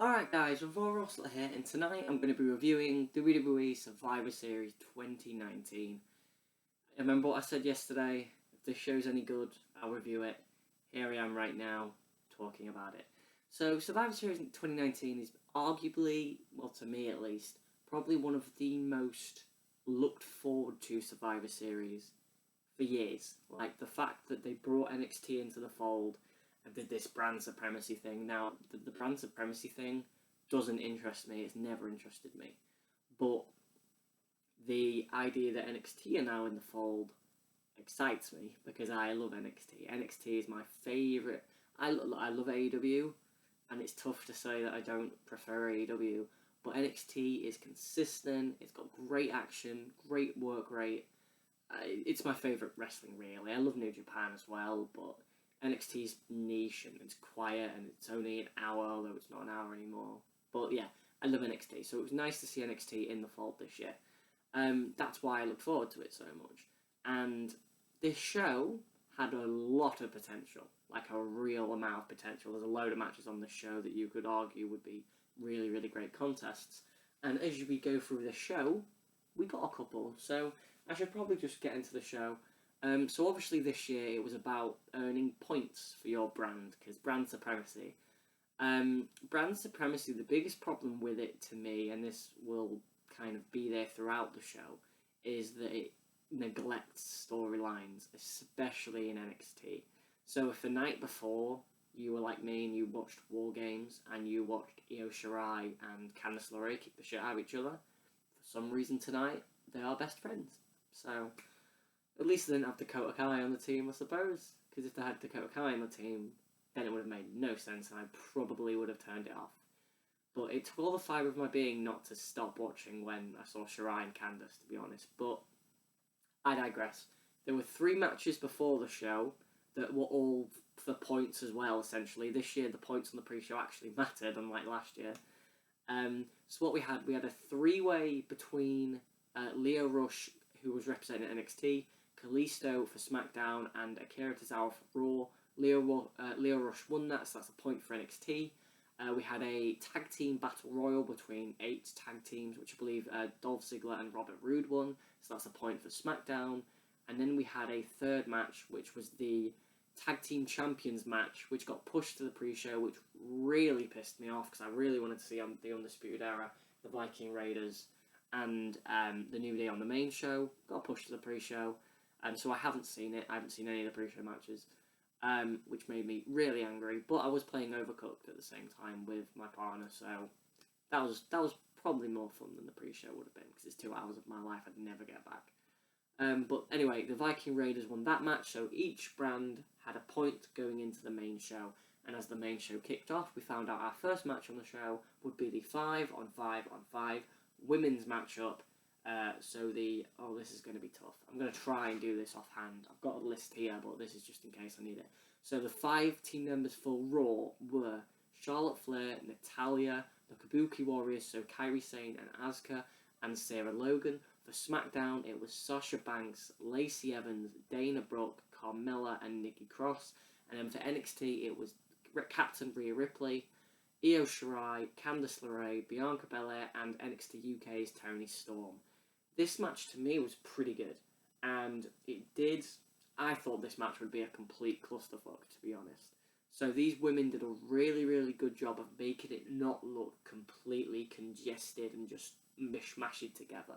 Alright guys, Wwe Championship here, and tonight I'm going to be reviewing WWE Survivor Series 2019. Remember what I said yesterday? If this show's any good, I'll review it. Here I am right now, talking about it. So Survivor Series 2019 is arguably, well to me at least, probably one of the most looked forward to Survivor Series for years. Like the fact that they brought NXT into the fold and did this brand supremacy thing. Now, the brand supremacy thing doesn't interest me. It's never interested me. But the idea that NXT are now in the fold excites me because I love NXT. NXT is my favourite. I love AEW, and it's tough to say that I don't prefer AEW. But NXT is consistent. It's got great action, great work rate. It's my favourite wrestling, really. I love New Japan as well, but NXT's niche and it's quiet and it's only an hour, although it's not an hour anymore. But yeah, I love NXT, so it was nice to see NXT in the fold this year. That's why I look forward to it so much. And this show had a lot of potential, like a real amount of potential. There's a load of matches on this show that you could argue would be really, really great contests. And as we go through the show, we got a couple. So I should probably just get into the show. So obviously this year it was about earning points for your brand, because brand supremacy. Brand supremacy, the biggest problem with it to me, and this will kind of be there throughout the show, is that it neglects storylines, especially in NXT. So if the night before you were like me and you watched War Games and you watched Io Shirai and Candice LeRae kick the shit out of each other, for some reason tonight they are best friends. So at least they didn't have Dakota Kai on the team, I suppose. Because if they had Dakota Kai on the team, then it would have made no sense and I probably would have turned it off. But it took all the fibre of my being not to stop watching when I saw Shirai and Candice, to be honest. But I digress. There were 3 matches before the show that were all for points as well, essentially. This year, the points on the pre-show actually mattered, unlike last year. So what we had a 3-way between Lio Rush, who was representing NXT, Kalisto for SmackDown, and Akira Tozawa for Raw. Lio Rush won that, so that's a point for NXT. We had a tag team battle royal between 8 tag teams, which I believe Dolph Ziggler and Robert Roode won, so that's a point for SmackDown. And then we had a 3rd match, which was the Tag Team Champions match, which got pushed to the pre-show, which really pissed me off, because I really wanted to see the Undisputed Era, the Viking Raiders, and the New Day on the main show. Got pushed to the pre-show. So I haven't seen it. I haven't seen any of the pre-show matches, which made me really angry. But I was playing Overcooked at the same time with my partner, so that was probably more fun than the pre-show would have been, because it's 2 hours of my life I'd never get back. But anyway, the Viking Raiders won that match, so each brand had a point going into the main show. And as the main show kicked off, we found out our first match on the show would be the 5-on-5-on-5 women's matchup. This is going to be tough. I'm going to try and do this offhand. I've got a list here, but this is just in case I need it. So the 5 team members for Raw were Charlotte Flair, Natalya, the Kabuki Warriors, so Kairi Sane and Asuka, and Sarah Logan. For SmackDown, it was Sasha Banks, Lacey Evans, Dana Brooke, Carmella, and Nikki Cross. And then for NXT, it was Captain Rhea Ripley, Io Shirai, Candice LeRae, Bianca Belair, and NXT UK's Toni Storm. This match to me was pretty good, and I thought this match would be a complete clusterfuck, to be honest. So these women did a really, really good job of making it not look completely congested and just mishmashed together.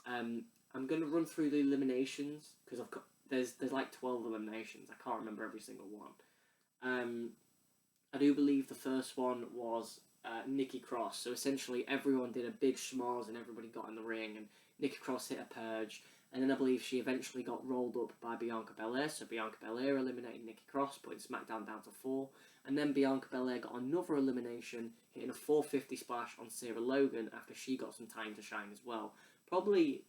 I'm going to run through the eliminations, because there's like 12 eliminations. I can't remember every single one. I do believe the first one was Nikki Cross. So essentially everyone did a big schmoz and everybody got in the ring and Nikki Cross hit a purge. And then I believe she eventually got rolled up by Bianca Belair. So Bianca Belair eliminated Nikki Cross, putting SmackDown down to 4. And then Bianca Belair got another elimination, hitting a 450 splash on Sarah Logan after she got some time to shine as well. Probably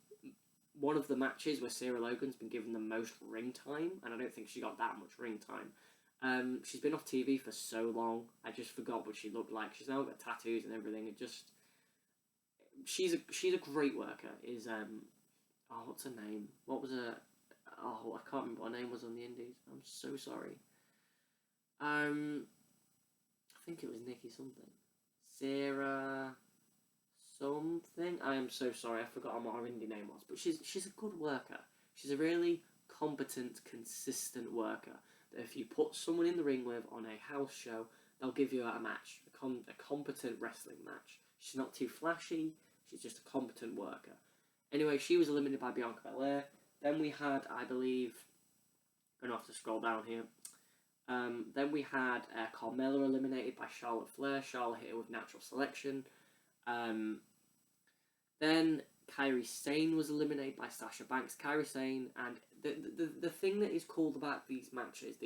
one of the matches where Sarah Logan's been given the most ring time, and I don't think she got that much ring time. She's been off TV for so long, I just forgot what she looked like. She's now got tattoos and everything. She's a great worker. What's her name? I can't remember what her name was on the Indies. I'm so sorry. I think it was Nikki something. Sarah something. I am so sorry, I forgot what her indie name was. But she's a good worker. She's a really competent, consistent worker. That if you put someone in the ring with on a house show, they'll give you a match, a competent wrestling match. She's not too flashy. She's just a competent worker. Anyway, she was eliminated by Bianca Belair. Then we had, I believe, I'm going to have to scroll down here. Then we had Carmella eliminated by Charlotte Flair. Charlotte hit her with natural selection. Then Kairi Sane was eliminated by Sasha Banks. Kairi Sane, and the thing that is cool about these matches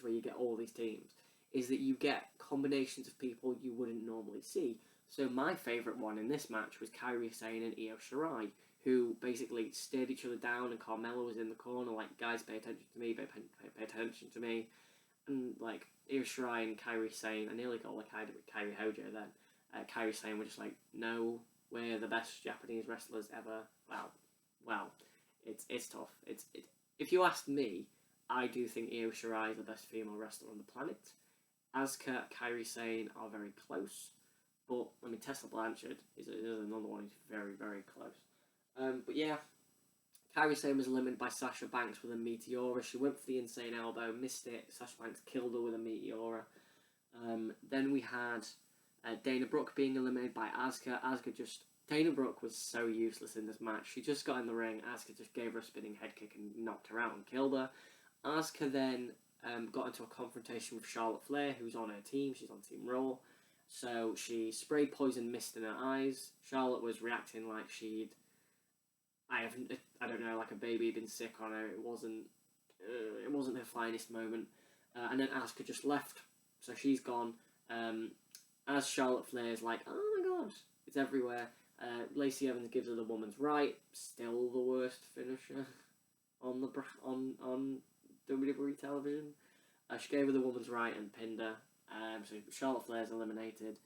where you get all these teams, is that you get combinations of people you wouldn't normally see. So my favourite one in this match was Kairi Sane and Io Shirai, who basically stared each other down, and Carmella was in the corner like, guys, pay attention to me, pay attention to me. And like Io Shirai and Kairi Sane, I nearly got like I did with Kairi Hojo then. Kairi Sane were just like, no, we're the best Japanese wrestlers ever. Well, it's tough. If you asked me, I do think Io Shirai is the best female wrestler on the planet. Asuka, Kairi Sane are very close, but I mean Tessa Blanchard is another one who's very, very close. But yeah, Kairi Sane was eliminated by Sasha Banks with a Meteora. She went for the insane elbow, missed it. Sasha Banks killed her with a Meteora. Then we had Dana Brooke being eliminated by Asuka. Dana Brooke was so useless in this match. She just got in the ring. Asuka just gave her a spinning head kick and knocked her out and killed her. Asuka then got into a confrontation with Charlotte Flair, who's on her team. She's on Team Raw. So she sprayed poison mist in her eyes. Charlotte was reacting like she'd, I don't know, like a baby had been sick on her. It wasn't her finest moment. And then Asuka just left. So she's gone. As Charlotte Flair's like, oh my god, it's everywhere. Lacey Evans gives her the woman's right. Still the worst finisher on WWE television. She gave her the woman's right and pinned her. So Charlotte Flair's eliminated.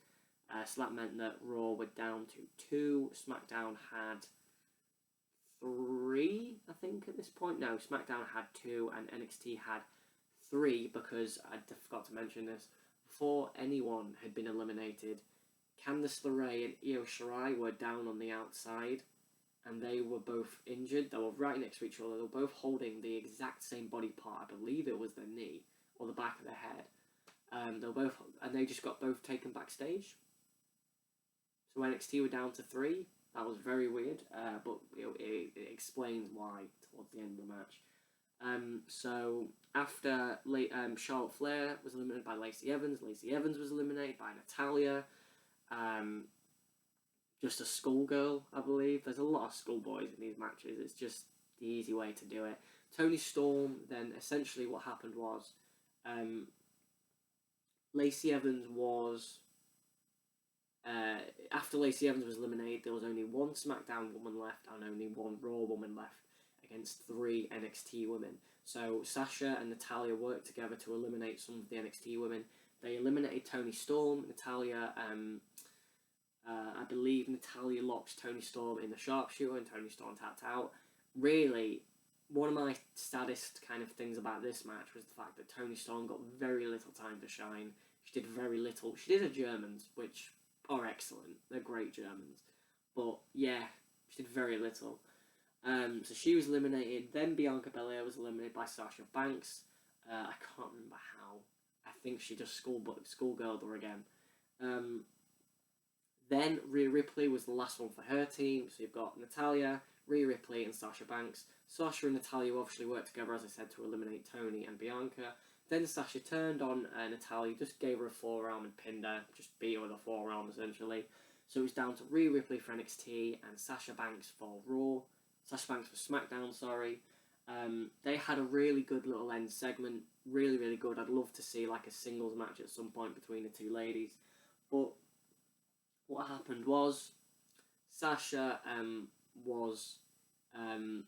So that meant that Raw were down to 2. SmackDown had 3, I think, at this point. No, SmackDown had 2 and NXT had 3, because I forgot to mention this. Before anyone had been eliminated, Candice LeRae and Io Shirai were down on the outside, and they were both injured. They were right next to each other. They were both holding the exact same body part. I believe it was their knee or the back of their head. They were both, and they just got both taken backstage. So NXT were down to 3. That was very weird, but it explains why towards the end of the match. So after Charlotte Flair was eliminated by Lacey Evans was eliminated by Natalya. Just a schoolgirl, I believe. There's a lot of schoolboys in these matches. It's just the easy way to do it. Toni Storm, then essentially what happened was Lacey Evans was... after Lacey Evans was eliminated, there was only 1 SmackDown woman left and only 1 Raw woman left against 3 NXT women. So Sasha and Natalya worked together to eliminate some of the NXT women. They eliminated Toni Storm. Natalya, I believe Natalya locked Toni Storm in the sharpshooter and Toni Storm tapped out. Really, one of my saddest kind of things about this match was the fact that Toni Storm got very little time to shine. She did very little. She did her Germans, which are excellent. They're great Germans. But yeah, she did very little. So she was eliminated. Then Bianca Belair was eliminated by Sasha Banks. I can't remember how. I think she just schoolgirled her again. Then Rhea Ripley was the last one for her team. So you've got Natalya, Rhea Ripley, and Sasha Banks. Sasha and Natalya obviously worked together, as I said, to eliminate Toni and Bianca. Then Sasha turned on Natalya, just gave her a forearm and pinned her, just beat her with a forearm essentially. So it was down to Rhea Ripley for NXT and Sasha Banks for Raw. Sasha Banks for SmackDown, sorry. They had a really good little end segment, really, really good. I'd love to see like a singles match at some point between the two ladies. But what happened was Sasha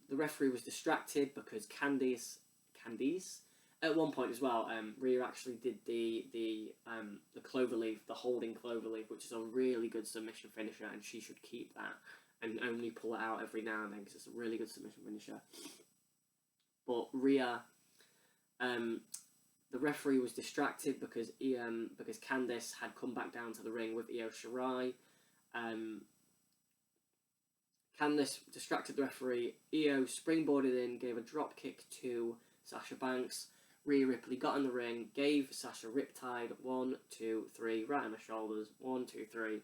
the referee was distracted because Candice at one point as well, Rhea actually did the cloverleaf, the holding cloverleaf, which is a really good submission finisher, and she should keep that and only pull it out every now and then because it's a really good submission finisher. But Rhea The referee was distracted because Candice had come back down to the ring with Io Shirai. Candice distracted the referee. Io springboarded in, gave a drop kick to Sasha Banks. Rhea Ripley got in the ring, gave Sasha Riptide 1, 2, 3, right on the shoulders. 1, 2, 3.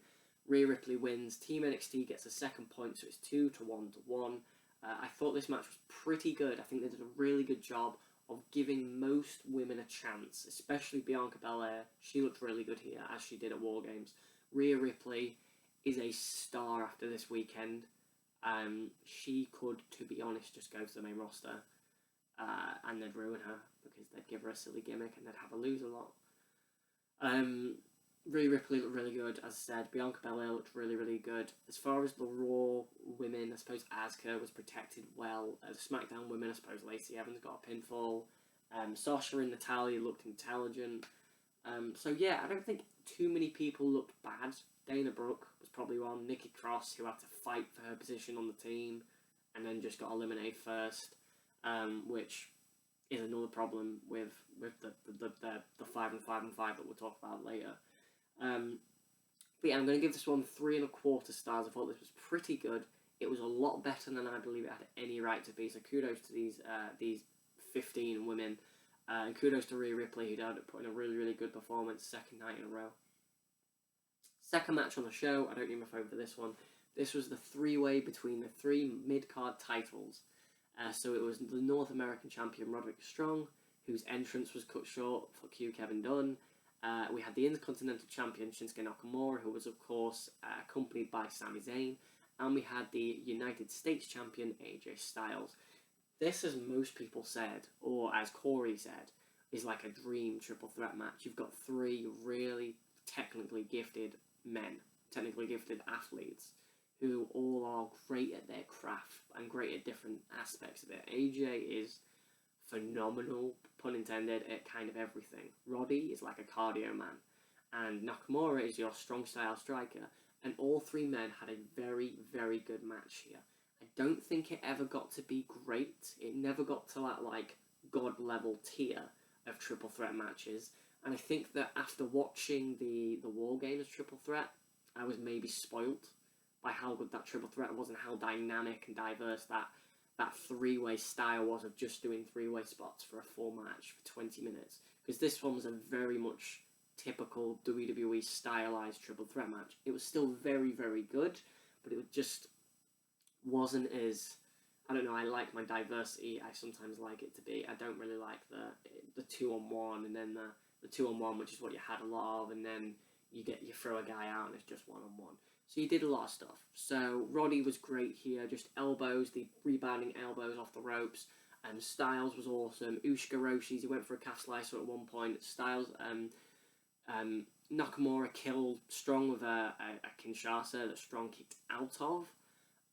Rhea Ripley wins. Team NXT gets a second point, so it's 2-1-1. I thought this match was pretty good. I think they did a really good job of giving most women a chance, especially Bianca Belair. She looked really good here, as she did at War Games. Rhea Ripley is a star after this weekend. She could, to be honest, just go to the main roster and they'd ruin her because they'd give her a silly gimmick and they'd have her lose a lot. Rhea Ripley looked really good, as I said. Bianca Belair looked really, really good. As far as the Raw women, I suppose Asuka was protected well. The SmackDown women, I suppose Lacey Evans got a pinfall. Sasha and Natalya looked intelligent. So yeah, I don't think too many people looked bad. Dana Brooke was probably one. Nikki Cross, who had to fight for her position on the team and then just got eliminated first, which is another problem with the 5 and 5 and 5 that we'll talk about later. But yeah, I'm going to give this one 3.25 stars. I thought this was pretty good. It was a lot better than I believe it had any right to be. So kudos to these 15 women. And kudos to Rhea Ripley, who put in a really, really good performance, second night in a row. Second match on the show, I don't need my phone for this one. This was the three-way between the three mid-card titles. So it was the North American champion, Roderick Strong, whose entrance was cut short. Fuck you, Kevin Dunn. We had the Intercontinental Champion, Shinsuke Nakamura, who was, of course, accompanied by Sami Zayn. And we had the United States Champion, AJ Styles. This, as most people said, or as Corey said, is like a dream triple threat match. You've got three really technically gifted men, technically gifted athletes, who all are great at their craft and great at different aspects of it. AJ is phenomenal, pun intended, at kind of everything. Roddy is like a cardio man, and Nakamura is your strong style striker, and all three men had a very, very good match here. I don't think it ever got to be great. It never got to that, like, god level tier of triple threat matches, and I think that after watching the War Games triple threat, I was maybe spoilt by how good that triple threat was and how dynamic and diverse that three-way style was of just doing three-way spots for a full match for 20 minutes. Because this one was a very much typical WWE stylized triple threat match. It was still very, very good, but it just wasn't as... I don't know, I like my diversity. I sometimes like it to be. I don't really like the 2-on-1 and then the 2-on-1, which is what you had a lot of, and then you throw a guy out and it's just 1-on-1. So you did a lot of stuff. So Roddy was great here, just elbows, the rebounding elbows off the ropes. And Styles was awesome. Ushika Roshi's, he went for a calf slicer at one point. Styles, Nakamura killed Strong with a Kinshasa that Strong kicked out of.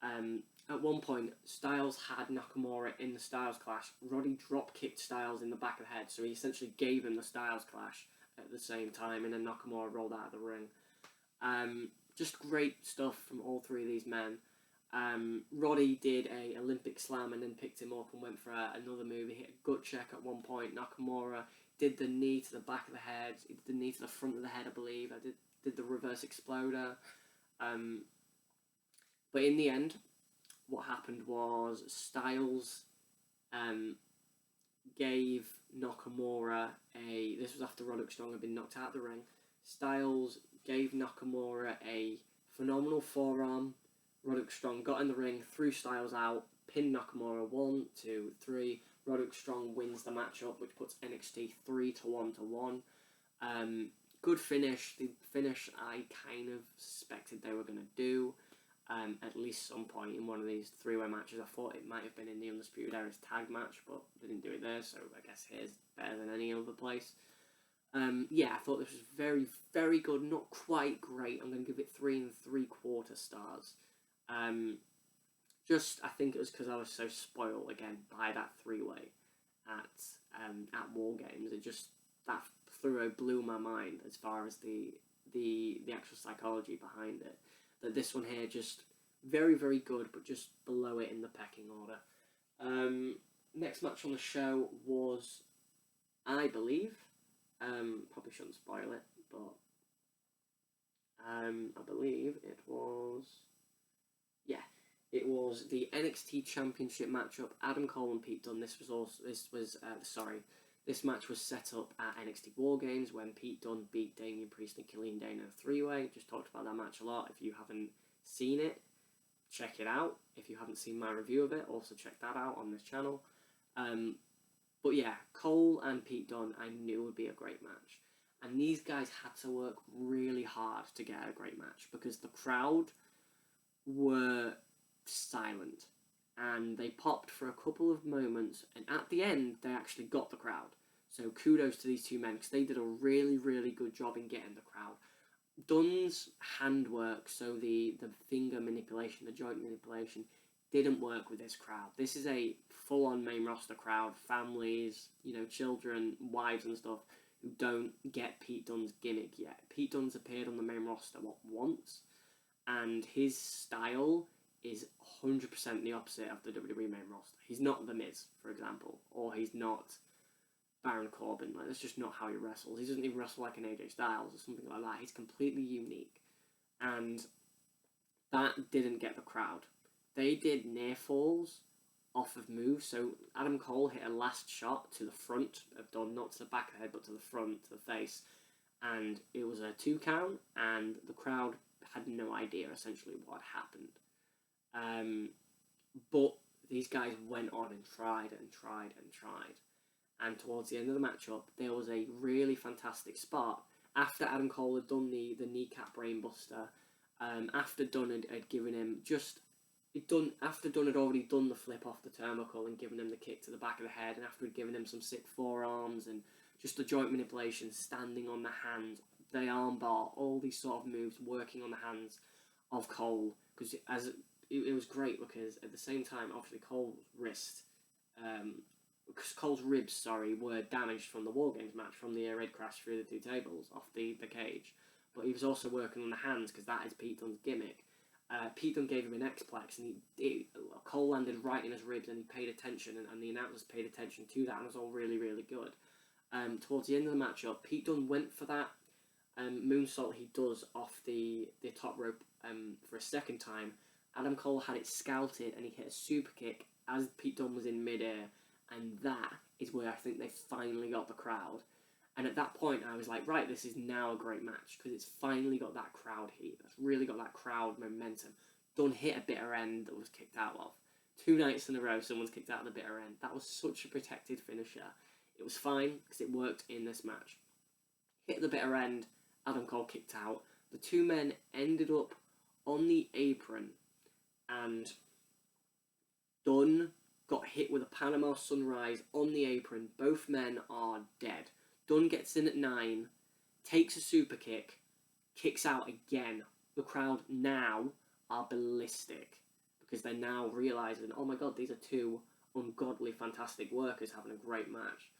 At one point, Styles had Nakamura in the Styles Clash. Roddy drop-kicked Styles in the back of the head, so he essentially gave him the Styles Clash at the same time, and then Nakamura rolled out of the ring. Just great stuff from all three of these men. Roddy did a Olympic slam and then picked him up and went for another move. He hit a gut check at one point. Nakamura did the knee to the back of the head. He did the knee to the front of the head, I believe. I did the reverse exploder. But in the end, what happened was Styles gave Nakamura this was after Roderick Strong had been knocked out of the ring. Styles gave Nakamura a phenomenal forearm. Roderick Strong got in the ring, threw Styles out, pinned Nakamura 1, 2, 3. Roderick Strong wins the matchup, which puts NXT 3-1-1. Good finish. The finish I kind of suspected they were going to do at least some point in one of these three-way matches. I thought it might have been in the Undisputed Era's tag match, but they didn't do it there, so I guess here's better than any other place. Yeah, I thought this was very, very good. Not quite great. I'm going to give it 3 3/4 stars. I think it was because I was so spoiled again by that three-way at War Games. That throw blew my mind as far as the actual psychology behind it. That this one here just very, very good, but just below it in the pecking order. Next match on the show was I believe. Probably shouldn't spoil it, but I believe it was. Yeah, it was the NXT Championship matchup. Adam Cole and Pete Dunne. This match was set up at NXT War Games when Pete Dunne beat Damien Priest and Killian Dane in a three-way. Just talked about that match a lot. If you haven't seen it, check it out. If you haven't seen my review of it, also check that out on this channel. But yeah, Cole and Pete Dunne, I knew would be a great match. And these guys had to work really hard to get a great match because the crowd were silent. And they popped for a couple of moments, and at the end, they actually got the crowd. So kudos to these two men, because they did a really, really good job in getting the crowd. Dunne's handwork, so the finger manipulation, the joint manipulation, didn't work with this crowd. This is a full-on main roster crowd, families, children, wives and stuff, who don't get Pete Dunne's gimmick yet. Pete Dunne's appeared on the main roster, once? And his style is 100% the opposite of the WWE main roster. He's not The Miz, for example, or he's not Baron Corbin. Like, that's just not how he wrestles. He doesn't even wrestle like an AJ Styles or something like that. He's completely unique. And that didn't get the crowd. They did near falls off of moves. So Adam Cole hit a last shot to the front of Dunne, not to the back of the head, but to the front, to the face. And it was a 2 count, and the crowd had no idea, essentially, what happened. But these guys went on and tried and tried and tried. And towards the end of the matchup, there was a really fantastic spot. After Adam Cole had done the kneecap brainbuster, after Dunne had given him after Dunne had already done the flip off the turnbuckle and given him the kick to the back of the head, and after he'd given him some sick forearms and just the joint manipulation, standing on the hands, the armbar, all these sort of moves working on the hands of Cole, because it was great because at the same time, obviously Cole's ribs, were damaged from the War Games match, from the red crash through the 2 tables off the cage, but he was also working on the hands because that is Pete Dunne's gimmick. Pete Dunne gave him an X-Plex, and Cole landed right in his ribs, and he paid attention, and the announcers paid attention to that, and it was all really, really good. Towards the end of the matchup, Pete Dunne went for that moonsault he does off the top rope for a second time. Adam Cole had it scouted, and he hit a super kick as Pete Dunne was in midair, and that is where I think they finally got the crowd. And at that point, I was like, right, this is now a great match, because it's finally got that crowd heat. It's really got that crowd momentum. Dunne hit a bitter end that was kicked out of. 2 nights in a row, someone's kicked out of the bitter end. That was such a protected finisher. It was fine, because it worked in this match. Hit the bitter end, Adam Cole kicked out. The 2 men ended up on the apron, and Dunne got hit with a Panama Sunrise on the apron. Both men are dead. Dunne gets in at 9, takes a super kick, kicks out again. The crowd now are ballistic because they're now realising, oh my god, these are 2 ungodly, fantastic workers having a great match.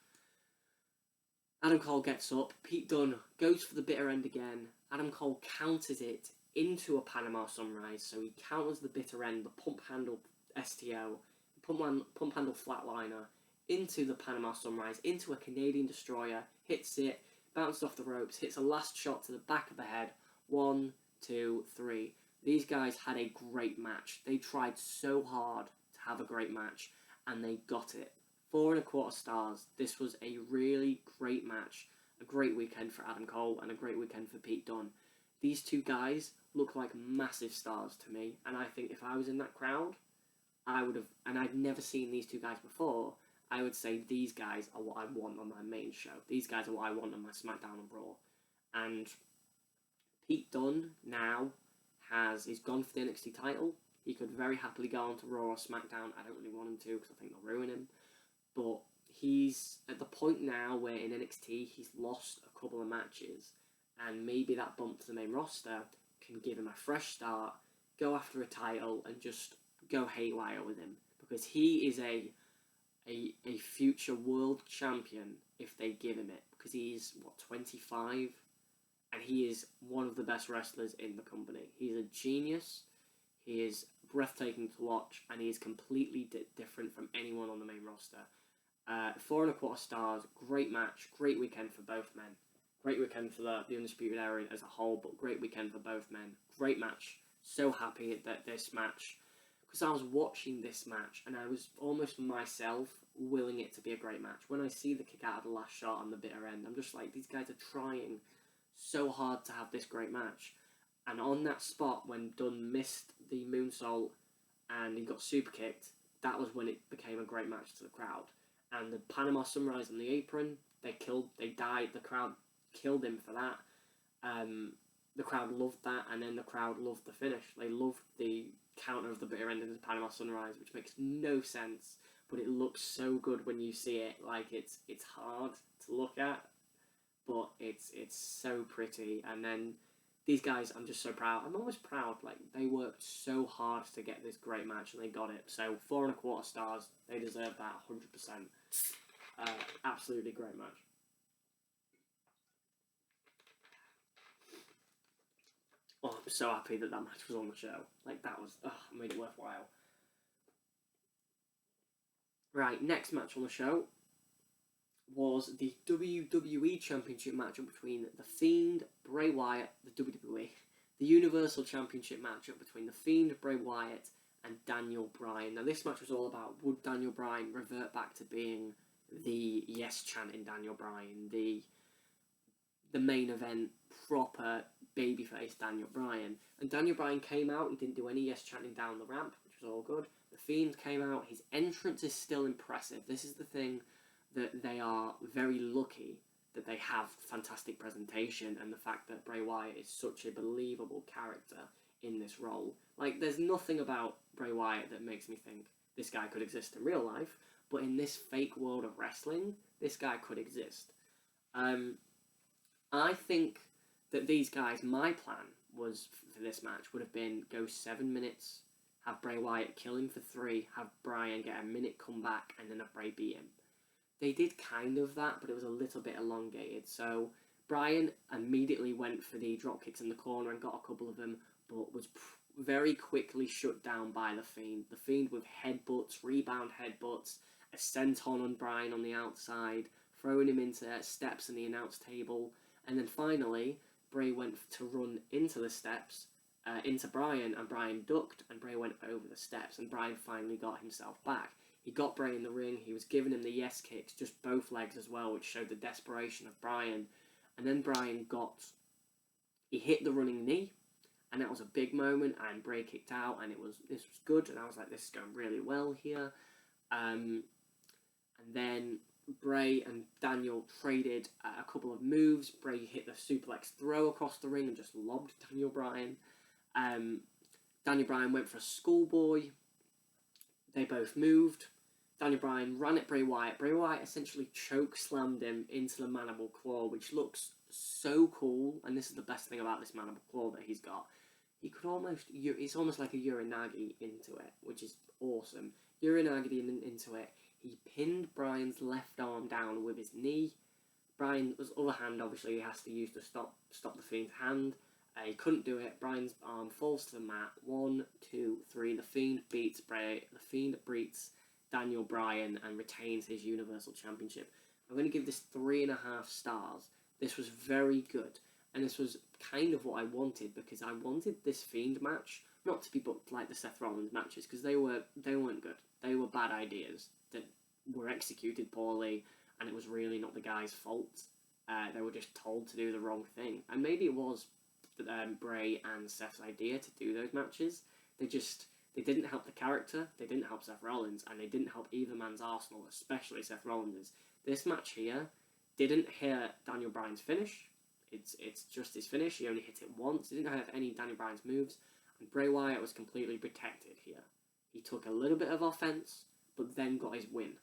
Adam Cole gets up, Pete Dunne goes for the bitter end again. Adam Cole counters it into a Panama Sunrise, so he counters the bitter end, the pump handle STO, pump handle flatliner, into the Panama Sunrise, into a Canadian Destroyer, hits it, bounces off the ropes, hits a last shot to the back of the head. 1, 2, 3. These guys had a great match. They tried so hard to have a great match, and they got it. 4 1/4 stars. This was a really great match, a great weekend for Adam Cole, and a great weekend for Pete Dunne. These 2 guys look like massive stars to me, and I think if I was in that crowd, I would have, and I'd never seen these 2 guys before, I would say these guys are what I want on my main show. These guys are what I want on my SmackDown and Raw. And Pete Dunne now he's gone for the NXT title. He could very happily go on to Raw or SmackDown. I don't really want him to because I think they'll ruin him. But he's at the point now where in NXT he's lost a couple of matches, and maybe that bump to the main roster can give him a fresh start, go after a title, and just go haywire with him, because he is a future world champion if they give him it, because he's 25, and he is one of the best wrestlers in the company. He's a genius. He is breathtaking to watch, and he is completely different from anyone on the main roster. 4.25 stars, great match, great weekend for both men. Great weekend for the Undisputed Era as a whole, but great weekend for both men. Great match. So happy that this match, because I was watching this match and I was almost myself willing it to be a great match. When I see the kick out of the last shot on the bitter end, I'm just like, these guys are trying so hard to have this great match. And on that spot, when Dunn missed the moonsault and he got super kicked, that was when it became a great match to the crowd. And the Panama Sunrise on the apron, they died, the crowd killed him for that. The crowd loved that, and then the crowd loved the finish. They loved the counter of the bitter end of the Panama Sunrise, which makes no sense, but it looks so good when you see it. Like, it's hard to look at, but it's so pretty. And then these guys, I'm just so proud. I'm always proud. Like, they worked so hard to get this great match, and they got it. So 4.25 stars. They deserve that 100%. Absolutely great match. Oh, I'm so happy that match was on the show. Like, that was, made it worthwhile. Right, next match on the show was the WWE Championship matchup between The Fiend, Bray Wyatt, the WWE, the Universal Championship matchup between The Fiend, Bray Wyatt, and Daniel Bryan. Now, this match was all about, would Daniel Bryan revert back to being the yes chanting Daniel Bryan, the main event, proper babyface Daniel Bryan. And Daniel Bryan came out and didn't do any yes chanting down the ramp, which was all good. The Fiend came out. His entrance is still impressive. This is the thing, that they are very lucky that they have fantastic presentation, and the fact that Bray Wyatt is such a believable character in this role. Like, there's nothing about Bray Wyatt that makes me think this guy could exist in real life, but in this fake world of wrestling, this guy could exist. I think that these guys, my plan was for this match would have been go 7 minutes, have Bray Wyatt kill him for 3, have Bryan get a minute comeback, and then have Bray beat him. They did kind of that, but it was a little bit elongated. So Bryan immediately went for the drop kicks in the corner and got a couple of them, but was very quickly shut down by The Fiend. The Fiend with headbutts, rebound headbutts, a senton on Bryan on the outside, throwing him into steps in the announce table. And then finally, Bray went to run into the steps, into Bryan, and Bryan ducked, and Bray went over the steps, and Bryan finally got himself back. He got Bray in the ring, he was giving him the yes kicks, just both legs as well, which showed the desperation of Bryan. And then Bryan he hit the running knee, and that was a big moment, and Bray kicked out, and this was good, and I was like, this is going really well here. And then Bray and Daniel traded a couple of moves. Bray hit the suplex throw across the ring and just lobbed Daniel Bryan. Daniel Bryan went for a schoolboy. They both moved. Daniel Bryan ran at Bray Wyatt. Bray Wyatt essentially choke slammed him into the mandible claw, which looks so cool. And this is the best thing about this mandible claw that he's got. He could it's almost like a Uranagi into it, which is awesome. Uranagi into it. He pinned Bryan's left arm down with his knee. Bryan's other hand, obviously, he has to use to stop the Fiend's hand. He couldn't do it. Bryan's arm falls to the mat. 1, 2, 3. The Fiend beats Bray. The Fiend beats Daniel Bryan and retains his Universal Championship. I'm going to give this 3.5 stars. This was very good. And this was kind of what I wanted, because I wanted this Fiend match not to be booked like the Seth Rollins matches, because they weren't good. They were bad ideas that were executed poorly, and it was really not the guy's fault. They were just told to do the wrong thing. And maybe it was Bray and Seth's idea to do those matches. They didn't help the character, they didn't help Seth Rollins, and they didn't help either man's arsenal, especially Seth Rollins'. This match here didn't hit Daniel Bryan's finish. It's just his finish. He only hit it once. He didn't have any Daniel Bryan's moves, and Bray Wyatt was completely protected here. He took a little bit of offense, but then got his win.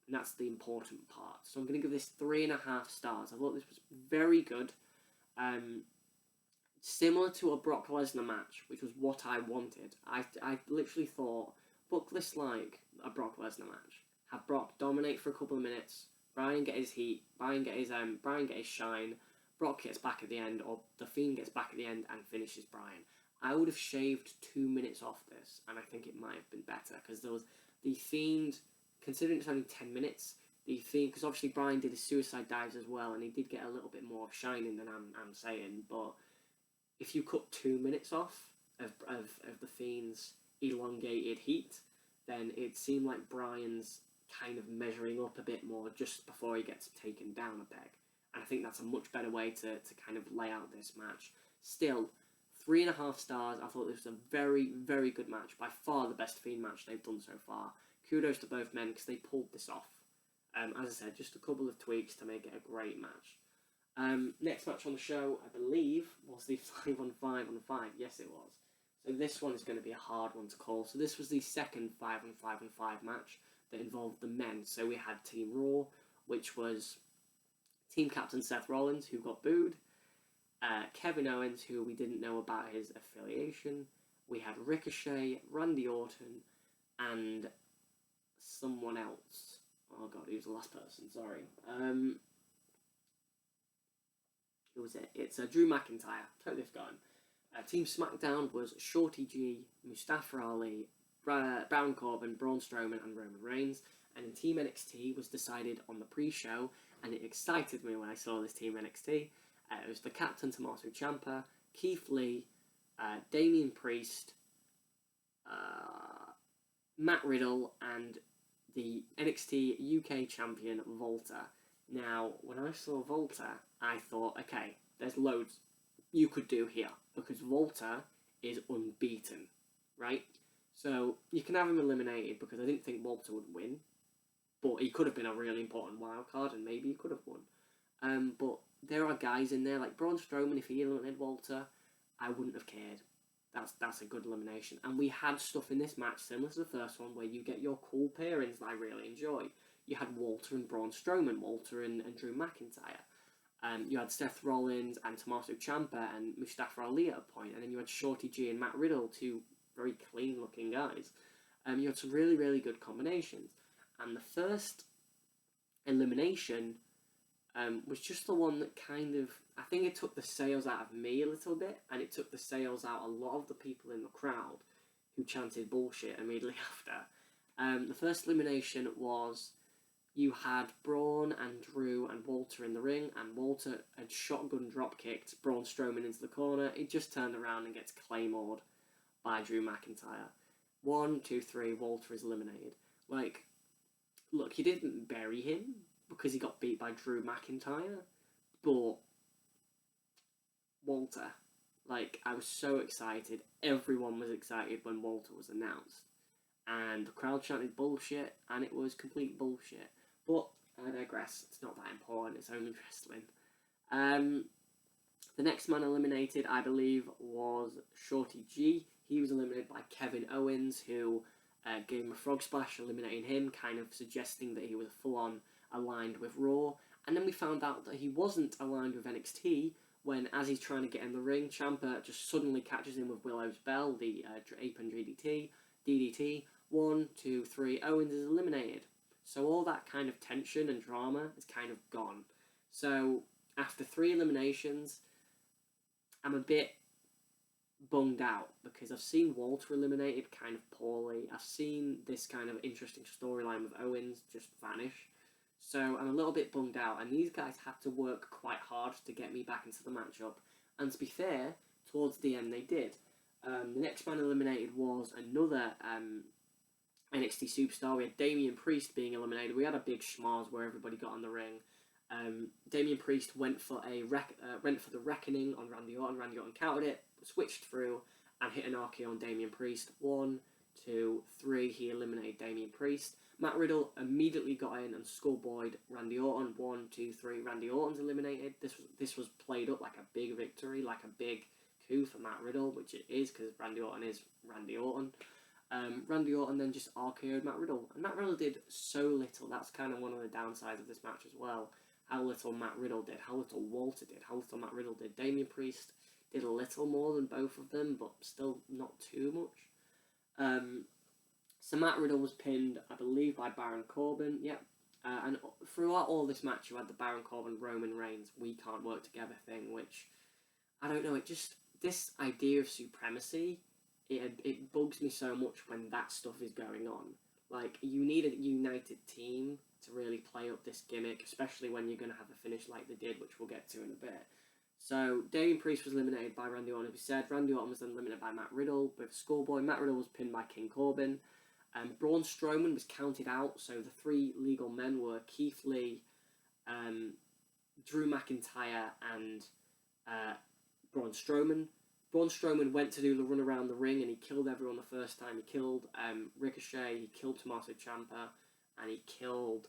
And that's the important part. So I'm going to give this 3.5 stars. I thought this was very good. Similar to a Brock Lesnar match, which was what I wanted. I literally thought, book this like a Brock Lesnar match. Have Brock dominate for a couple of minutes. Bryan get his heat. Bryan get his shine. Brock gets back at the end, or The Fiend gets back at the end and finishes Bryan. I would have shaved 2 minutes off this, and I think it might have been better, because there was The Fiend, considering it's only 10 minutes, the Fiend, because obviously Bryan did his suicide dives as well, and he did get a little bit more shining than I'm saying. But if you cut 2 minutes off of the Fiend's elongated heat, then it seemed like Bryan's kind of measuring up a bit more just before he gets taken down a peg. And I think that's a much better way to kind of lay out this match. Still, 3.5 stars. I thought this was a very, very good match. By far the best Fiend match they've done so far. Kudos to both men because they pulled this off. As I said, just a couple of tweaks to make it a great match. Next match on the show, I believe, was the 5-on-5-on-5. Yes, it was. So this one is going to be a hard one to call. So this was the second 5-on-5-on-5 match that involved the men. So we had Team Raw, which was team captain Seth Rollins, who got booed. Kevin Owens, who we didn't know about his affiliation. We had Ricochet, Randy Orton, and someone else. Oh god, he was the last person, sorry. Who was it? It's Drew McIntyre. Totally forgotten. Team SmackDown was Shorty G, Mustafa Ali, Baron Corbin, Braun Strowman, and Roman Reigns. And in Team NXT was decided on the pre-show, and it excited me when I saw this Team NXT. It was the captain Tommaso Ciampa, Keith Lee, Damien Priest, Matt Riddle, and the NXT UK champion Volta. Now, when I saw Volta, I thought, okay, there's loads you could do here, because Volta is unbeaten, right? So you can have him eliminated, because I didn't think Volta would win, but he could have been a really important wild card, and maybe he could have won. But there are guys in there, like Braun Strowman, if he eliminated Volta, I wouldn't have cared. That's a good elimination. And we had stuff in this match similar to the first one where you get your cool pairings that I really enjoy. You had Walter and Braun Strowman, Walter and Drew McIntyre. You had Seth Rollins and Tommaso Ciampa and Mustafa Ali at a point. And then you had Shorty G and Matt Riddle, two very clean-looking guys. You had some really, really good combinations. And the first elimination was just the one that kind of, I think it took the sales out of me a little bit, and it took the sales out a lot of the people in the crowd who chanted bullshit immediately after. The first elimination was you had Braun and Drew and Walter in the ring, and Walter had shotgun drop-kicked Braun Strowman into the corner. He just turned around and gets claymored by Drew McIntyre. 1, 2, 3, Walter is eliminated. Like, look, he didn't bury him because he got beat by Drew McIntyre, but Walter, like, I was so excited. Everyone was excited when Walter was announced. And the crowd chanted bullshit, and it was complete bullshit. But I digress. It's not that important. It's only wrestling. The next man eliminated, I believe, was Shorty G. He was eliminated by Kevin Owens, who gave him a frog splash, eliminating him, kind of suggesting that he was full-on aligned with Raw. And then we found out that he wasn't aligned with NXT when, as he's trying to get in the ring, Ciampa just suddenly catches him with Willow's Bell, the Apron DDT. 1, 2, 3, Owens is eliminated. So all that kind of tension and drama is kind of gone. So after 3 eliminations, I'm a bit bummed out because I've seen Walter eliminated kind of poorly. I've seen this kind of interesting storyline with Owens just vanish. So I'm a little bit bummed out, and these guys had to work quite hard to get me back into the matchup. And to be fair, towards the end they did. The next man eliminated was another NXT superstar. We had Damien Priest being eliminated. We had a big schmoz where everybody got in the ring. Damien Priest went for the reckoning on Randy Orton. Randy Orton countered it, switched through, and hit an RKO on Damien Priest. 1, 2, 3. He eliminated Damien Priest. Matt Riddle immediately got in and schoolboyed Randy Orton. 1, 2, 3. Randy Orton's eliminated. This was played up like a big victory, like a big coup for Matt Riddle, which it is because Randy Orton is Randy Orton. Randy Orton then just RKO'd Matt Riddle. And Matt Riddle did so little. That's kind of one of the downsides of this match as well. How little Matt Riddle did, how little Walter did, how little Matt Riddle did. Damien Priest did a little more than both of them, but still not too much. So Matt Riddle was pinned, I believe, by Baron Corbin. Yep. And throughout all this match, you had the Baron Corbin, Roman Reigns, we can't work together thing, which, I don't know, it just, this idea of supremacy, it bugs me so much when that stuff is going on. Like, you need a united team to really play up this gimmick, especially when you're going to have a finish like they did, which we'll get to in a bit. So, Damien Priest was eliminated by Randy Orton, as we said. Randy Orton was then eliminated by Matt Riddle with Schoolboy. Matt Riddle was pinned by King Corbin. Braun Strowman was counted out, so the three legal men were Keith Lee, Drew McIntyre, and Braun Strowman. Braun Strowman went to do the run around the ring, and he killed everyone the first time. He killed Ricochet, he killed Tommaso Ciampa, and he killed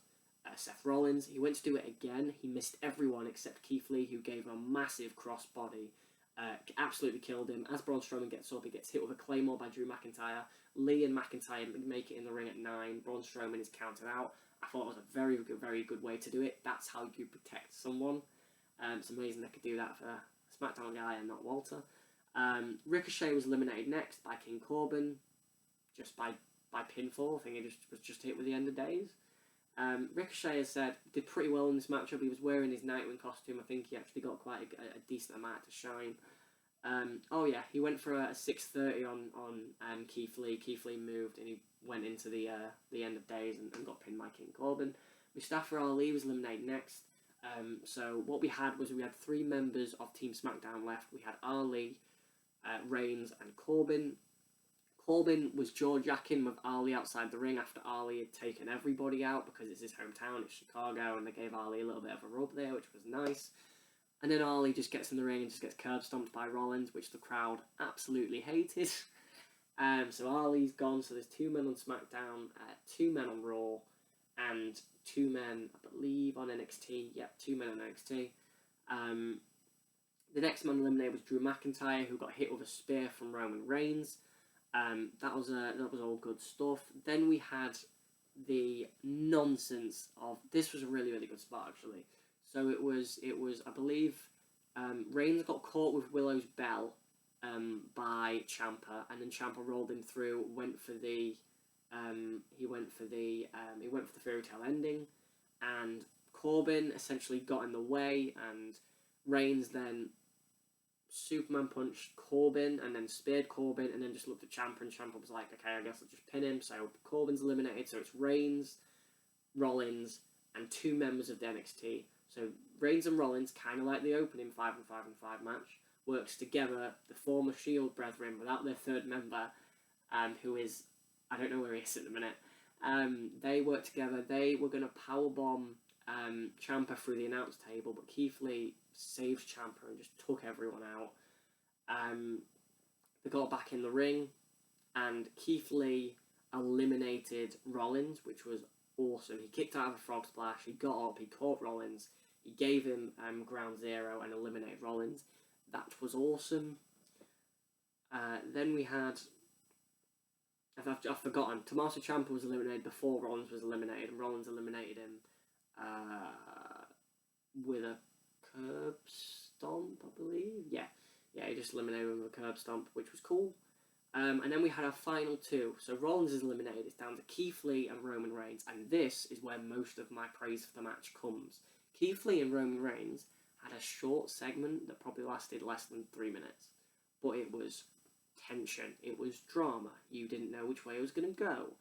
Seth Rollins. He went to do it again. He missed everyone except Keith Lee, who gave him a massive crossbody. Absolutely killed him. As Braun Strowman gets up, he gets hit with a Claymore by Drew McIntyre. Lee and McIntyre make it in the ring at 9. Braun Strowman is counted out. I thought it was a very good way to do it. That's how you protect someone. It's amazing they could do that for a SmackDown guy and not Walter. Ricochet was eliminated next by King Corbin, just by pinfall. I think he was just hit with the end of days. Ricochet, as said, did pretty well in this matchup. He was wearing his Nightwing costume. I think he actually got quite a decent amount to shine. He went for a 630 on Keith Lee. Keith Lee moved and he went into the end of days and got pinned by King Corbin. Mustafa Ali was eliminated next. So what we had 3 members of Team SmackDown left. We had Ali, Reigns, and Corbin. Corbin was jaw-jacking with Ali outside the ring after Ali had taken everybody out because it's his hometown, it's Chicago, and they gave Ali a little bit of a rub there, which was nice. And then Ali just gets in the ring and just gets curb stomped by Rollins, which the crowd absolutely hated. So Ali's gone, so there's 2 men on SmackDown, 2 men on Raw, and 2 men, I believe, on NXT. Yep, 2 men on NXT. The next man eliminated was Drew McIntyre, who got hit with a spear from Roman Reigns. That was all good stuff. Then we had the nonsense of, this was a really good spot actually. So it was I believe Reigns got caught with Willow's bell by Ciampa, and then Ciampa rolled him through, went for the fairy tale ending, and Corbin essentially got in the way, and Reigns then Superman punched Corbin and then speared Corbin and then just looked at Ciampa, and Ciampa was like, okay, I guess I'll just pin him. So Corbin's eliminated, so it's Reigns, Rollins, and 2 members of the NXT. So Reigns and Rollins, kind of like the opening 5 and 5 match, works together, the former Shield brethren, without their 3rd member, who is, I don't know where he is at the minute. They worked together. They were going to powerbomb Ciampa through the announce table, but Keith Lee saved Ciampa and just took everyone out. They got back in the ring, and Keith Lee eliminated Rollins, which was awesome. He kicked out of a frog splash, he got up, he caught Rollins, he gave him ground 0 and eliminated Rollins. That was awesome. Then we had, I've forgotten, Tommaso Ciampa was eliminated before Rollins was eliminated, and Rollins eliminated him with a curb stomp, I believe. Yeah, he just eliminated him with a curb stomp, which was cool. And then we had our final 2. So Rollins is eliminated. It's down to Keith Lee and Roman Reigns, and this is where most of my praise for the match comes. Keith Lee and Roman Reigns had a short segment that probably lasted less than 3 minutes, but it was tension. It was drama. You didn't know which way it was going to go,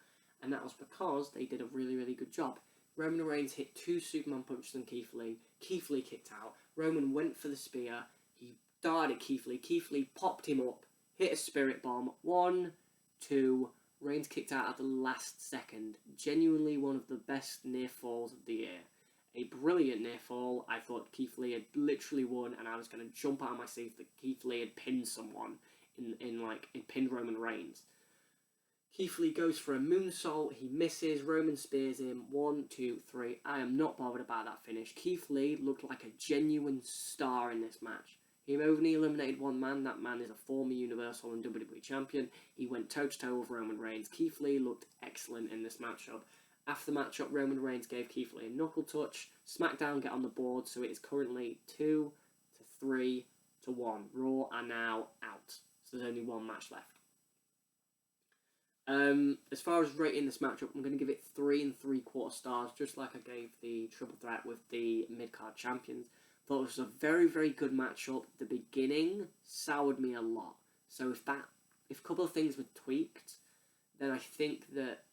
and that was because they did a really good job. Roman Reigns hit 2 Superman punches on Keith Lee. Keith Lee kicked out. Roman went for the spear. He darted at Keith Lee. Keith Lee popped him up, hit a spirit bomb. 1, 2. Reigns kicked out at the last second. Genuinely one of the best near falls of the year. A brilliant near fall. I thought Keith Lee had literally won, and I was going to jump out of my seat that Keith Lee had pinned someone in pinned Roman Reigns. Keith Lee goes for a moonsault, he misses, Roman spears him, 1, 2, 3. I am not bothered about that finish. Keith Lee looked like a genuine star in this match. He only eliminated 1 man, that man is a former Universal and WWE Champion. He went toe-to-toe with Roman Reigns. Keith Lee looked excellent in this matchup. After the matchup, Roman Reigns gave Keith Lee a knuckle touch. SmackDown get on the board, so it is currently 2 to 3 to 1. Raw are now out, so there's only 1 match left. As far as rating this matchup, I'm going to give it 3 3/4 stars, just like I gave the triple threat with the mid-card champions. Thought it was a very good matchup. The beginning soured me a lot. So if a couple of things were tweaked, then I think that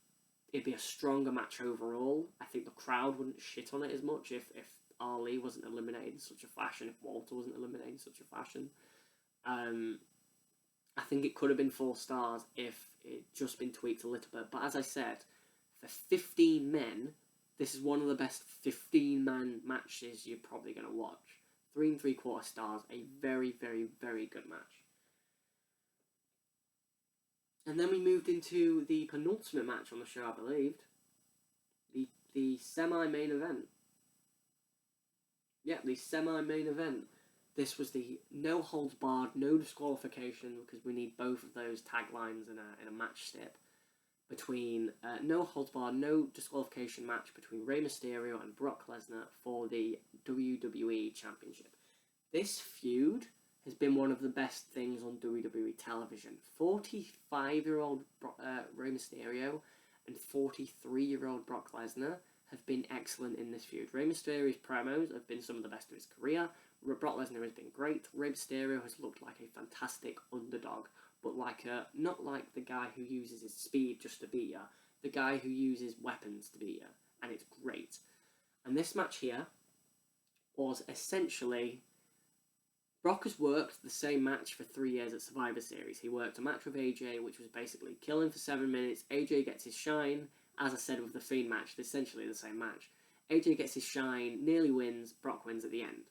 it'd be a stronger match overall. I think the crowd wouldn't shit on it as much if Ali wasn't eliminated in such a fashion, if Walter wasn't eliminated in such a fashion. I think it could have been 4 stars if it just been tweaked a little bit. But as I said, for 15 men, this is one of the best 15-man matches you're probably going to watch. 3 3/4 stars, a very, very, very good match. And then we moved into the penultimate match on the show, I believed. The semi-main event. Yeah, the semi-main event. This was the no holds barred, no disqualification, because we need both of those taglines in a match step. Between no holds barred, no disqualification match between Rey Mysterio and Brock Lesnar for the WWE Championship. This feud has been one of the best things on WWE television. 45-year-old Rey Mysterio and 43-year-old Brock Lesnar have been excellent in this feud. Rey Mysterio's promos have been some of the best of his career. Brock Lesnar has been great. Rey Mysterio has looked like a fantastic underdog, but not like the guy who uses his speed just to beat you, the guy who uses weapons to beat you, and it's great. And this match here was essentially... Brock has worked the same match for 3 years at Survivor Series. He worked a match with AJ, which was basically kill him for 7 minutes. AJ gets his shine. As I said with the Fiend match, it's essentially the same match. AJ gets his shine, nearly wins, Brock wins at the end.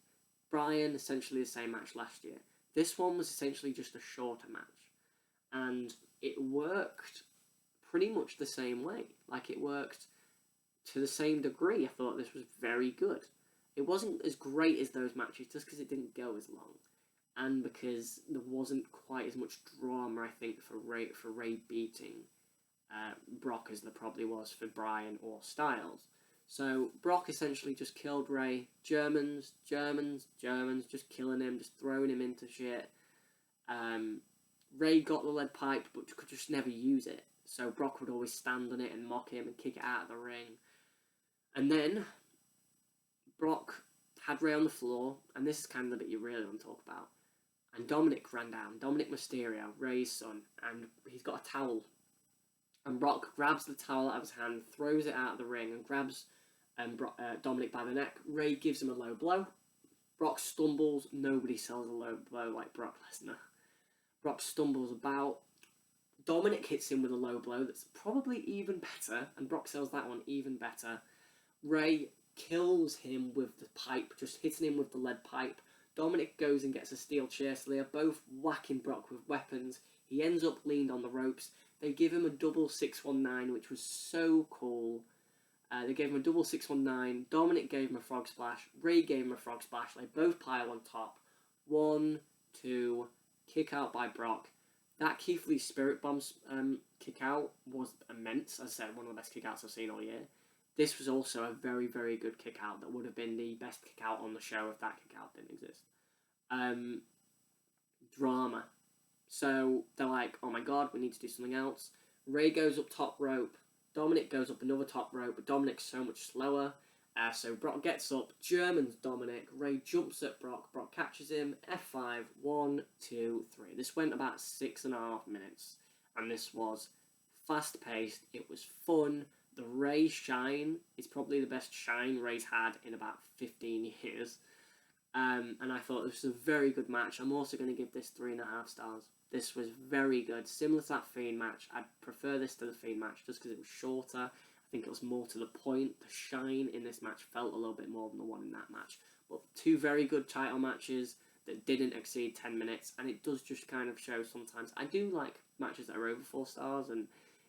Bryan, essentially the same match last year. This one was essentially just a shorter match. And it worked pretty much the same way. Like, it worked to the same degree. I thought this was very good. It wasn't as great as those matches just because it didn't go as long. And because there wasn't quite as much drama, I think, for Rey beating Brock as there probably was for Bryan or Styles. So Brock essentially just killed Rey. Germans, just killing him, just throwing him into shit. Rey got the lead pipe, but could just never use it. So Brock would always stand on it and mock him and kick it out of the ring. And then Brock had Rey on the floor, and this is kind of the bit you really want to talk about. And Dominic ran down, Dominic Mysterio, Rey's son, and he's got a towel. And Brock grabs the towel out of his hand, throws it out of the ring, and grabs Dominic by the neck. Rey gives him a low blow. Brock stumbles. Nobody sells a low blow like Brock Lesnar. Brock stumbles about. Dominic hits him with a low blow that's probably even better, and Brock sells that one even better. Rey kills him with the pipe, just hitting him with the lead pipe. Dominic goes and gets a steel chair, so they are both whacking Brock with weapons. He ends up leaned on the ropes. They give him a double 619, which was so cool. They gave him a double 619. Dominic gave him a frog splash. Rey gave him a frog splash. They both pile on top. 1, 2, kick out by Brock. That Keith Lee Spirit Bombs kick out was immense. As I said, one of the best kick outs I've seen all year. This was also a very, very good kick out that would have been the best kick out on the show if that kick out didn't exist. Drama. So they're like, oh my god, we need to do something else. Rey goes up top rope. Dominic goes up another top rope, but Dominic's so much slower. So Brock gets up, Germans Dominic. Rey jumps at Brock. Brock catches him. F5, 1, 2, 3. This went about 6.5 minutes. And this was fast-paced. It was fun. The Rey shine is probably the best shine Rey's had in about 15 years. And I thought this was a very good match. I'm also going to give this 3.5 stars. This was very good. Similar to that Fiend match. I'd prefer this to the Fiend match just because it was shorter. I think it was more to the point. The shine in this match felt a little bit more than the one in that match. But 2 very good title matches that didn't exceed 10 minutes. And it does just kind of show sometimes. I do like matches that are over 4 stars. And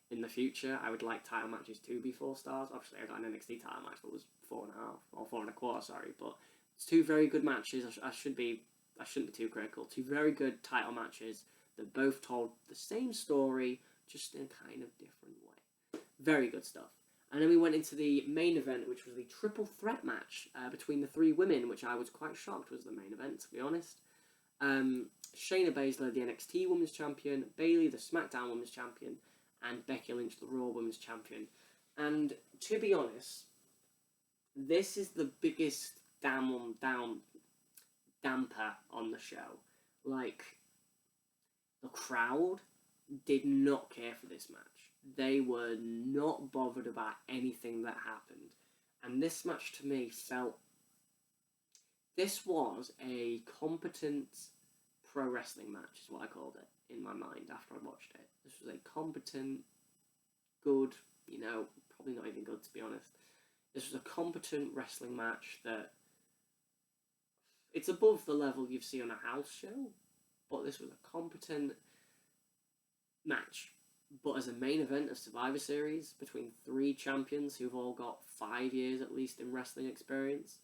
in the future, I would like title matches to be 4 stars. Obviously, I got an NXT title match that was 4.5 or 4.25. Sorry, but it's 2 very good matches. I shouldn't be too critical. 2 very good title matches that both told the same story, just in a kind of different way. Very good stuff. And then we went into the main event, which was the triple threat match between the 3 women, which I was quite shocked was the main event, to be honest. Shayna Baszler, the NXT Women's Champion, Bayley, the SmackDown Women's Champion, and Becky Lynch, the Raw Women's Champion. And to be honest, this is the biggest damper on the show. Like, the crowd did not care for this match. They were not bothered about anything that happened. And this match to me felt... This was a competent pro wrestling match, is what I called it in my mind after I watched it. This was a competent, good, probably not even good to be honest. This was a competent wrestling match that... It's above the level you've seen on a house show, but this was a competent match. But as a main event of Survivor Series between 3 champions who've all got 5 years at least in wrestling experience,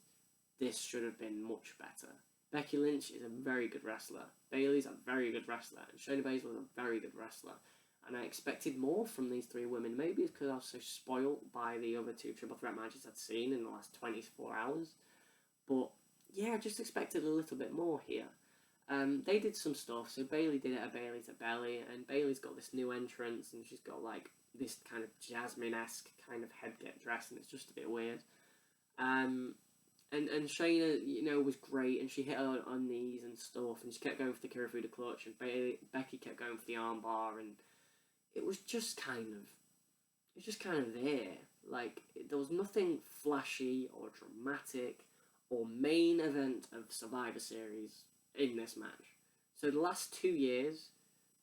this should have been much better. Becky Lynch is a very good wrestler. Bayley's a very good wrestler. And Shayna Baszler is a very good wrestler. And I expected more from these 3 women. Maybe it's because I was so spoiled by the other 2 triple threat matches I'd seen in the last 24 hours. But yeah, I just expected a little bit more here. They did some stuff. So Bayley did it a Bayley to Belly, and Bayley's got this new entrance, and she's got like this kind of Jasmine-esque kind of headget dress, and it's just a bit weird. And Shayna, was great, and she hit her on knees and stuff, and she kept going for the Kirifuda clutch, and Becky kept going for the armbar, and it was just kind of there. Like, there was nothing flashy or dramatic or main event of Survivor Series in this match. So the last 2 years,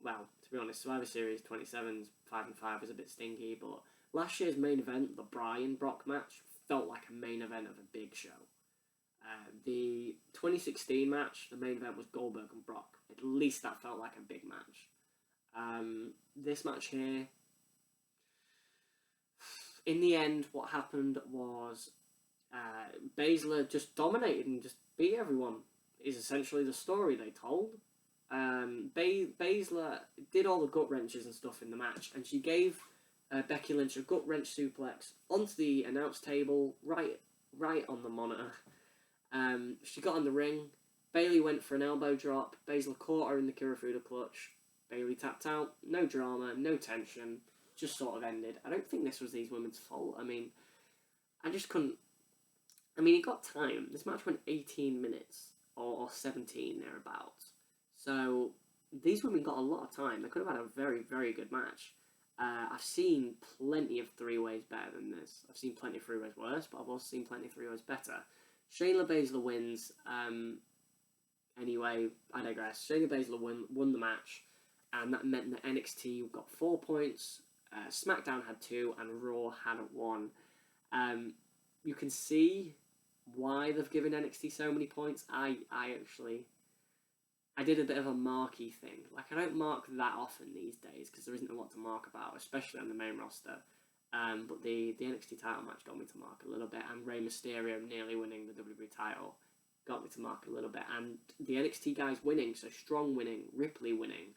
well, to be honest, Survivor Series 27's 5-5 was a bit stingy, but last year's main event, the Bryan Brock match, felt like a main event of a big show. The 2016 match, the main event was Goldberg and Brock. At least that felt like a big match. This match here, in the end, what happened was Baszler just dominated and just beat everyone, is essentially the story they told. Baszler did all the gut wrenches and stuff in the match, and she gave Becky Lynch a gut wrench suplex onto the announce table, right on the monitor. She got in the ring. Bayley went for an elbow drop. Baszler caught her in the Kirifuda clutch. Bayley tapped out. No drama, no tension. Just sort of ended. I don't think this was these women's fault. I just couldn't... it got time. This match went 18 minutes or 17 thereabouts. So these women got a lot of time. They could have had a very, very good match. I've seen plenty of 3-ways better than this. I've seen plenty of 3-ways worse, but I've also seen plenty of 3-ways better. Shayna Baszler wins. Anyway, I digress. Shayna Baszler won the match, and that meant that NXT got 4 points, SmackDown had 2, and Raw had 1. You can see why they've given NXT so many points. I did a bit of a marky thing. Like, I don't mark that often these days because there isn't a lot to mark about, especially on the main roster. But the NXT title match got me to mark a little bit, and Rey Mysterio nearly winning the WWE title got me to mark a little bit. And the NXT guys winning, so Strong winning, Ripley winning,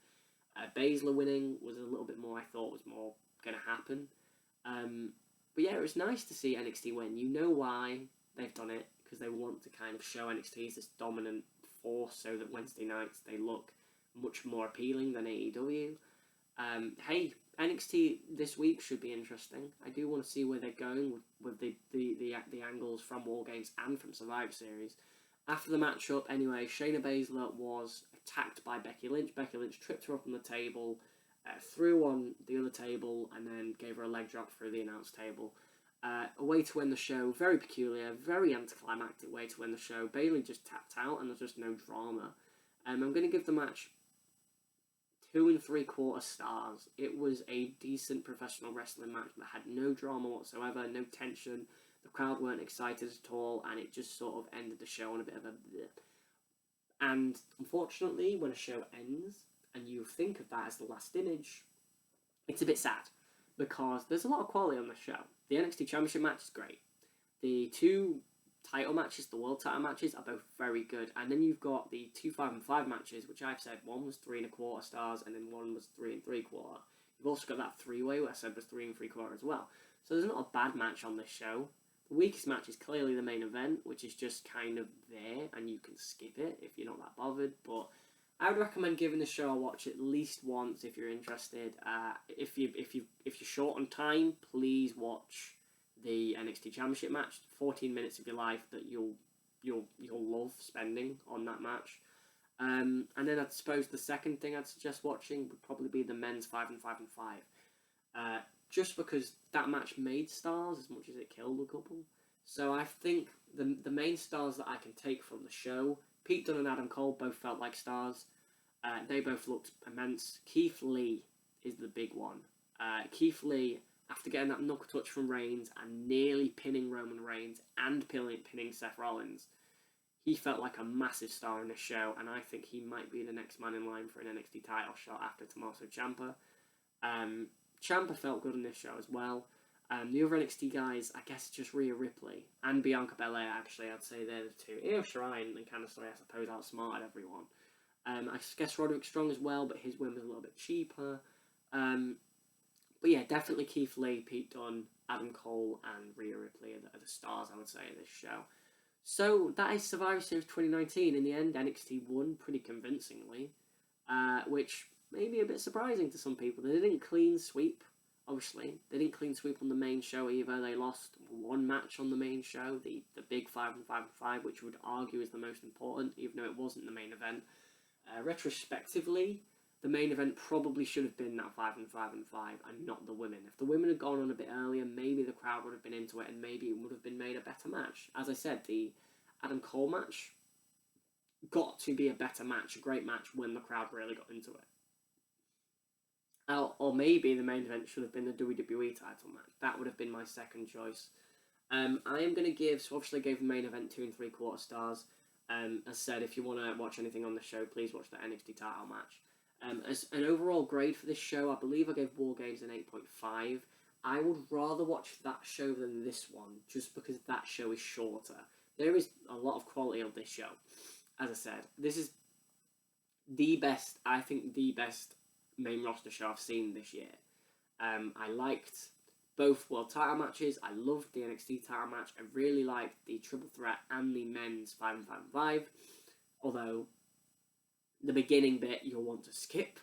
Baszler winning was a little bit more I thought was more going to happen. But yeah, it was nice to see NXT win. You know why they've done it, because they want to kind of show NXT as this dominant force so that Wednesday nights they look much more appealing than AEW. Hey, NXT this week should be interesting. I do want to see where they're going with the angles from War Games and from Survivor Series. After the matchup, anyway, Shayna Baszler was attacked by Becky Lynch. Becky Lynch tripped her up on the table, threw on the other table, and then gave her a leg drop through the announce table. A way to end the show, very peculiar, very anticlimactic way to end the show. Bayley just tapped out, and there's just no drama. I'm going to give the match 2 3/4 stars. It was a decent professional wrestling match that had no drama whatsoever, no tension. The crowd weren't excited at all, and it just sort of ended the show on a bit of a blip. And unfortunately, when a show ends and you think of that as the last image, it's a bit sad because there's a lot of quality on the show. The NXT Championship match is great. The 2 title matches, the world title matches, are both very good. And then you've got the 2 5-5 matches, which I've said one was 3 1/4 stars, and then one was 3 3/4. You've also got that 3-way, where I said was 3 3/4 as well. So there's not a bad match on this show. The weakest match is clearly the main event, which is just kind of there, and you can skip it if you're not that bothered. But I would recommend giving the show a watch at least once if you're interested. If you're short on time, please watch the NXT Championship match. 14 minutes of your life that you'll love spending on that match. And then I suppose the second thing I'd suggest watching would probably be the men's 5 and 5 and 5. Just because that match made stars as much as it killed a couple. So I think the main stars that I can take from the show, Pete Dunne and Adam Cole both felt like stars. They both looked immense. Keith Lee is the big one. Keith Lee, after getting that knuckle touch from Reigns and nearly pinning Roman Reigns and pinning Seth Rollins, he felt like a massive star in this show, and I think he might be the next man in line for an NXT title shot after Tommaso Ciampa. Ciampa felt good in this show as well. The other NXT guys, I guess, just Rhea Ripley and Bianca Belair, actually, I'd say they're the two. Io Shirai and Candice, I suppose, outsmarted everyone. I guess Roderick Strong as well, but his win was a little bit cheaper. But yeah, definitely Keith Lee, Pete Dunne, Adam Cole, and Rhea Ripley are the stars, I would say, of this show. So that is Survivor Series 2019. In the end, NXT won pretty convincingly, which may be a bit surprising to some people. They didn't clean sweep, obviously. They didn't clean sweep on the main show either. They lost one match on the main show, the big 5 and 5 and 5, which would argue is the most important, even though it wasn't the main event. Retrospectively, the main event probably should have been that 5 and 5 and 5 and not the women. If the women had gone on a bit earlier, maybe the crowd would have been into it and maybe it would have been made a better match. As I said, the Adam Cole match got to be a better match, a great match, when the crowd really got into it. Or maybe the main event should have been the WWE title match. That would have been my second choice. I am going to give, so obviously I gave the main event 2 3/4 stars. As I said, if you want to watch anything on the show, please watch the NXT title match. As an overall grade for this show, I believe I gave War Games an 8.5. I would rather watch that show than this one, just because that show is shorter. There is a lot of quality on this show. As I said, this is the best main roster show I've seen this year. I liked both world title matches. I loved the NXT title match. I really liked the triple threat and the men's 5 and 5 and 5. Although the beginning bit you'll want to skip.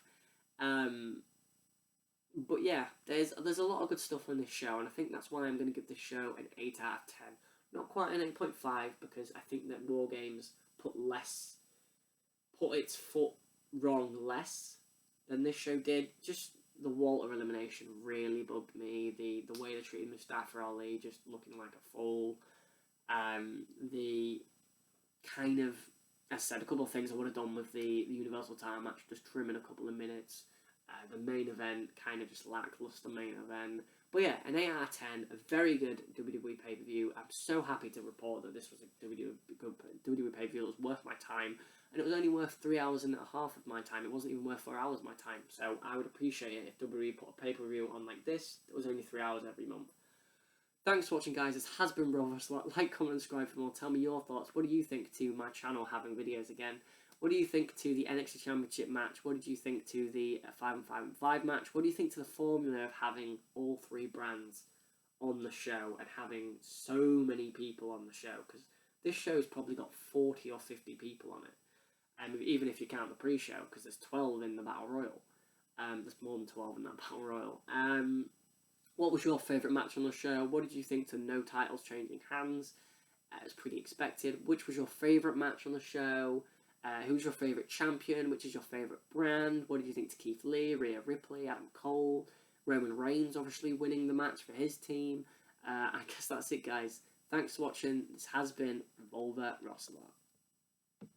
But yeah, there's a lot of good stuff on this show, and I think that's why I'm going to give this show an 8 out of 10. Not quite an 8.5, because I think that War Games put its foot wrong less than this show did. Just the Walter elimination really bugged me. The way they treated Mustafa Ali just looking like a fool. The kind of, as I said, a couple of things I would have done with the Universal title match, just trimming a couple of minutes. The main event, kind of just lackluster main event. But yeah, an 8 out of 10, a very good WWE pay-per-view. I'm so happy to report that this was a WWE pay-per-view that was worth my time. And it was only worth 3 hours and a half of my time. It wasn't even worth 4 hours of my time. So I would appreciate it if WWE put a pay-per-view on like this. It was only 3 hours every month. Thanks for watching, guys. This has been Rovers. Like, comment, and subscribe for more. Tell me your thoughts. What do you think to my channel having videos again? What do you think to the Nxt Championship match? What did you think to the 5 and 5 and 5 match? What do you think to the formula of having all 3 brands on the show and having so many people on the show? Because this show's probably got 40 or 50 people on it. Even if you count the pre-show, because there's 12 in the Battle Royal. There's more than 12 in that Battle Royal. What was your favourite match on the show? What did you think to no titles changing hands? It's pretty expected. Which was your favourite match on the show? Who's your favourite champion? Which is your favourite brand? What did you think to Keith Lee, Rhea Ripley, Adam Cole, Roman Reigns obviously winning the match for his team? I guess that's it, guys. Thanks for watching. This has been Volva Rosselot.